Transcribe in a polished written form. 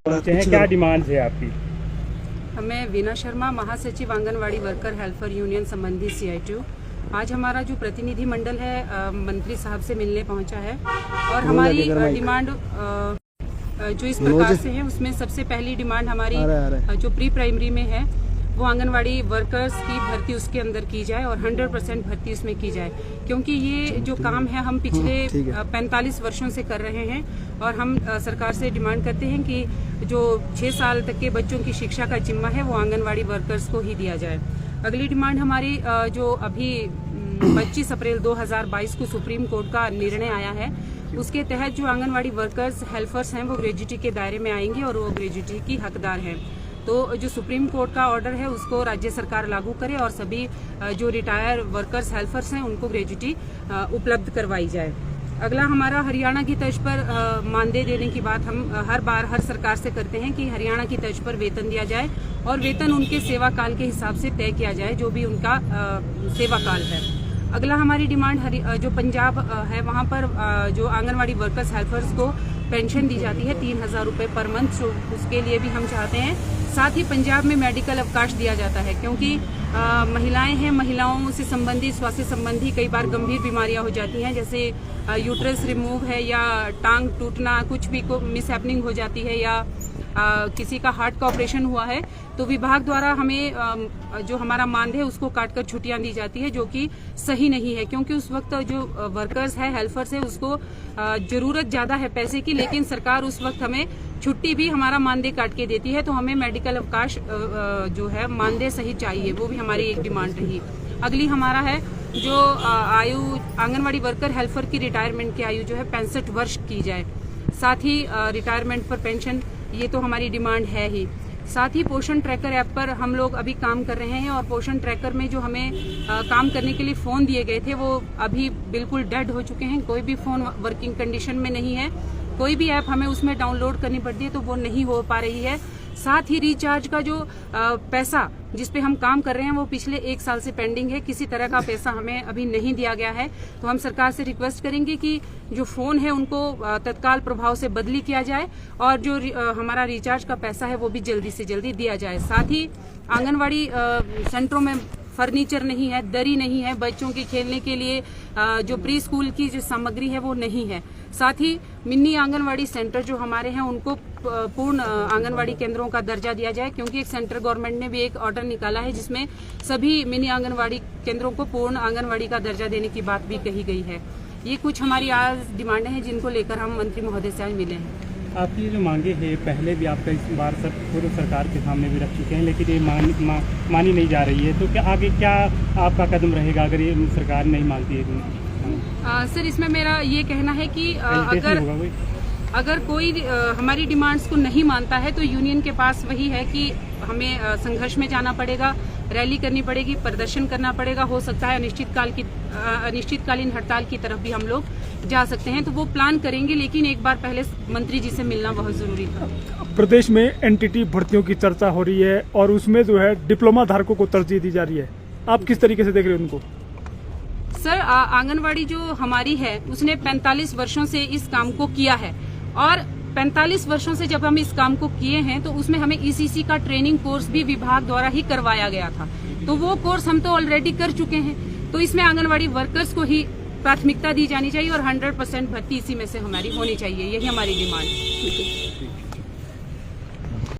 क्या डिमांड है आपकी? मैं वीना शर्मा, महासचिव आंगनवाड़ी वर्कर हेल्पर यूनियन संबंधी CI2। आज हमारा जो प्रतिनिधि मंडल है मंत्री साहब से मिलने पहुंचा है और हमारी डिमांड जो इस प्रकार से है, उसमें सबसे पहली डिमांड हमारी जो प्री प्राइमरी में है वो आंगनवाड़ी वर्कर्स की भर्ती उसके अंदर की जाए और 100% भर्ती उसमें की जाए, क्योंकि ये जो काम है हम पिछले 45 वर्षों से कर रहे हैं और हम सरकार से डिमांड करते हैं कि जो 6 साल तक के बच्चों की शिक्षा का जिम्मा है वो आंगनवाड़ी वर्कर्स को ही दिया जाए। अगली डिमांड हमारी जो अभी 25 अप्रैल 2022 को सुप्रीम कोर्ट का निर्णय आया है, उसके तहत जो आंगनवाड़ी वर्कर्स हेल्पर्स हैं वो ग्रेजुटी के दायरे में आएंगे और वो ग्रेजुटी की हकदार हैं। तो जो सुप्रीम कोर्ट का ऑर्डर है उसको राज्य सरकार लागू करे और सभी जो रिटायर वर्कर्स हेल्पर्स हैं उनको ग्रेजुटी उपलब्ध करवाई जाए। अगला हमारा हरियाणा की तर्ज पर मानदेय देने की बात हम हर बार हर सरकार से करते हैं कि हरियाणा की तर्ज पर वेतन दिया जाए और वेतन उनके सेवा काल के हिसाब से तय किया जाए, जो भी उनका सेवा काल है। अगला हमारी डिमांड जो पंजाब है वहाँ पर जो आंगनवाड़ी वर्कर्स हेल्पर्स को पेंशन दी जाती है 3000 रुपये पर मंथ, तो उसके लिए भी हम चाहते हैं। साथ ही पंजाब में मेडिकल अवकाश दिया जाता है, क्योंकि महिलाएं हैं, महिलाओं से संबंधित स्वास्थ्य संबंधी कई बार गंभीर बीमारियां हो जाती हैं, जैसे यूट्रस रिमूव है या टांग टूटना, कुछ भी को मिसहैपनिंग हो जाती है या किसी का हार्ट का ऑपरेशन हुआ है, तो विभाग द्वारा हमें जो हमारा मानदेय है उसको काटकर छुट्टियां दी जाती है, जो कि सही नहीं है, क्योंकि उस वक्त जो वर्कर्स है हेल्पर्स है उसको जरूरत ज्यादा है पैसे की, लेकिन सरकार उस वक्त हमें छुट्टी भी हमारा मानदेय काट के देती है। तो हमें मेडिकल अवकाश जो है मानदेय सही चाहिए, वो भी हमारी एक डिमांड रही। अगली हमारा है जो आयु आंगनवाड़ी वर्कर हेल्पर की रिटायरमेंट की आयु जो है 65 वर्ष की जाए। साथ ही रिटायरमेंट पर पेंशन, ये तो हमारी डिमांड है ही। साथ ही पोषण ट्रैकर ऐप पर हम लोग अभी काम कर रहे हैं और पोषण ट्रैकर में जो हमें काम करने के लिए फोन दिए गए थे वो अभी बिल्कुल डेड हो चुके हैं, कोई भी फोन वर्किंग कंडीशन में नहीं है। कोई भी ऐप हमें उसमें डाउनलोड करनी पड़ती है तो वो नहीं हो पा रही है। साथ ही रिचार्ज का जो पैसा जिस पे हम काम कर रहे हैं वो पिछले 1 साल से पेंडिंग है, किसी तरह का पैसा हमें अभी नहीं दिया गया है। तो हम सरकार से रिक्वेस्ट करेंगे कि जो फोन है उनको तत्काल प्रभाव से बदली किया जाए और जो हमारा रिचार्ज का पैसा है वो भी जल्दी से जल्दी दिया जाए। साथ ही आंगनवाड़ी सेंटरों में फर्नीचर नहीं है, दरी नहीं है, बच्चों के खेलने के लिए जो प्री स्कूल की जो सामग्री है वो नहीं है। साथ ही मिनी आंगनवाड़ी सेंटर जो हमारे हैं उनको पूर्ण आंगनवाड़ी केंद्रों का दर्जा दिया जाए, क्योंकि एक सेंट्रल गवर्नमेंट ने भी एक ऑर्डर निकाला है जिसमें सभी मिनी आंगनवाड़ी केंद्रों को पूर्ण आंगनवाड़ी का दर्जा देने की बात भी कही गई है। ये कुछ हमारी आज डिमांडें हैं जिनको लेकर हम मंत्री महोदय से आज मिले हैं। आपकी जो मांगे हैं पहले भी आप कई बार पूर्व सरकार के सामने भी रख चुके हैं, लेकिन ये मानी नहीं जा रही है, तो क्या आगे क्या आपका कदम रहेगा अगर ये सरकार नहीं मानती है? सर, इसमें मेरा ये कहना है कि अगर कोई हमारी डिमांड्स को नहीं मानता है तो यूनियन के पास वही है कि हमें संघर्ष में जाना पड़ेगा, रैली करनी पड़ेगी, प्रदर्शन करना पड़ेगा, हो सकता है अनिश्चितकालीन हड़ताल की तरफ भी हम लोग जा सकते हैं। तो वो प्लान करेंगे, लेकिन एक बार पहले मंत्री जी से मिलना बहुत जरूरी था। प्रदेश में एनटीटी भर्तियों की चर्चा हो रही है और उसमें जो है डिप्लोमा धारकों को तरजीह दी जा रही है, आप किस तरीके से देख रहे हैं उनको? सर, आंगनवाड़ी जो हमारी है उसने 45 वर्षों से इस काम को किया है और 45 वर्षों से जब हम इस काम को किए हैं तो उसमें हमें ECC का ट्रेनिंग कोर्स भी विभाग द्वारा ही करवाया गया था, तो वो कोर्स हम तो ऑलरेडी कर चुके हैं। तो इसमें आंगनवाड़ी वर्कर्स को ही प्राथमिकता दी जानी चाहिए और 100% भर्ती इसी में से हमारी होनी चाहिए, यही हमारी डिमांड है।